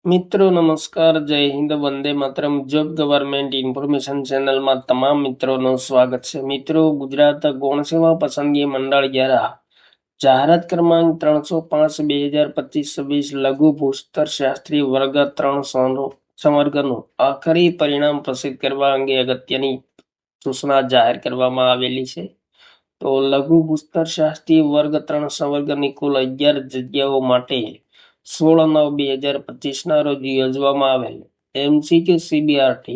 મિત્રો નમસ્કાર, જય Hind, Vande Mataram. Job government information ચેનલમાં તમામ મિત્રોનું સ્વાગત છે. મિત્રો, ગુજરાત ગૌણ સેવા પસંદગી મંડળ દ્વારા જાહેરાત ક્રમાંક 305/2025 લઘુ ભૂસ્તર શાસ્ત્રી વર્ગ 3 સંવર્ગનું આખરી પરિણામ પ્રસિદ્ધ કરવા અંગે અગત્યની સૂચના જાહેર કરવામાં આવેલી છે. તો લઘુ ભૂસ્તર શાસ્ત્રી વર્ગ 3 સંવર્ગની કુલ 11 જગ્યાઓ માટે 16/9/2025 ના રોજ યોજવામાં આવેલ MCQ CBRT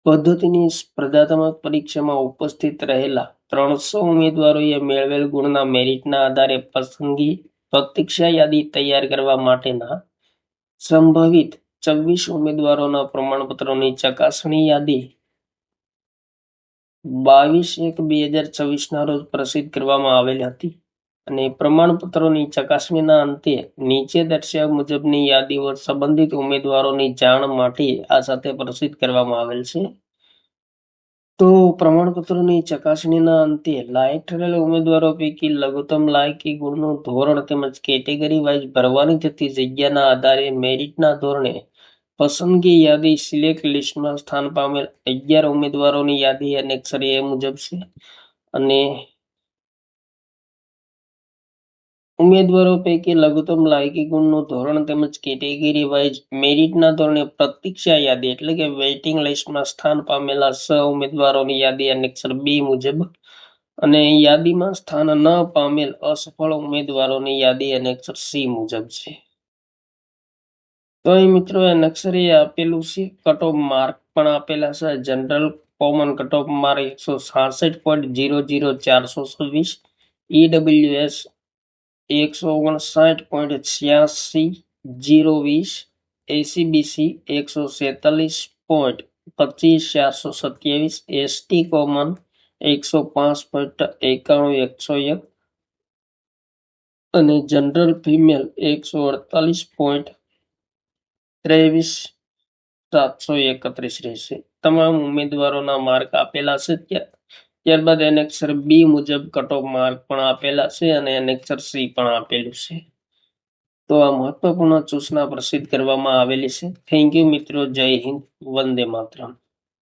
પદ્ધતિની સ્પર્ધાત્મક પરીક્ષામાં ઉપસ્થિત રહેલા 300 ઉમેદવારોએ મેળવેલ ગુણના મેરિટના આધારે પસંદગી પ્રતીક્ષા યાદી તૈયાર કરવા માટેના સંભવિત 24 ઉમેદવારોના પ્રમાણપત્રોની ચકાસણી યાદી 22/1/2024 ના રોજ પ્રસિદ્ધ કરવામાં આવેલ હતી અને પ્રમાણપત્રોની ચકાસણીના અંતે નીચે દર્શાવ્યા મુજબની યાદીઓ સંબંધિત ઉમેદવારોની જાણ માટે આ સાથે પ્રસિદ્ધ કરવામાં આવેલ છે. તો પ્રમાણપત્રોની ચકાસણીના અંતે લાયક ઠરેલ ઉમેદવારો પૈકી લઘુત્તમ લાયકી ગુણનું ધોરણ તેમજ કેટેગરી વાઇઝ ભરવાની થતી જગ્યાના આધારે મેરિટના ધોરણે પસંદગી યાદી સિલેક્ટ લિસ્ટમાં સ્થાન પામેલ 11 ઉમેદવારોની યાદી એનેક્સર એ મુજબ છે અને ઉમેદવારો પૈકી લઘુત્તમ લાયકી ગુણનું ધોરણ તેમજ કેટેગરી વાઇઝ મેરિટના ધોરણે પ્રતીક્ષા યાદી એટલે કે વેઇટિંગ લિસ્ટમાં સ્થાન પામેલા 6 ઉમેદવારોની યાદી એનેક્સર B મુજબ અને યાદીમાં સ્થાન ન પામેલ અસફળ ઉમેદવારોની યાદી એનેક્સર C મુજબ છે. તો અહીં મિત્રો એનેક્સર એ આપેલું છે. કટ ઓફ માર્ક પણ આપેલા છે. General common cut off mark 166.00 426, EWS 159.86 020, ACBC 146.25 427, ST common 105.91 અને જનરલ ફિમેલ 148.23 731 રહેશે. તમામ ઉમેદવારોના માર્ક આપેલા છે. ત્યારબાદ એનેક્સર B મુજબ કટ ઓફ માર્ક પણ આપેલા છે અને એનેક્સર C પણ આપેલું છે. તો આ મહત્વપૂર્ણ સૂચના પ્રસિદ્ધ કરવામાં આવેલી છે. થેન્ક યુ મિત્રો. જય હિન્દ, વંદે માતરમ.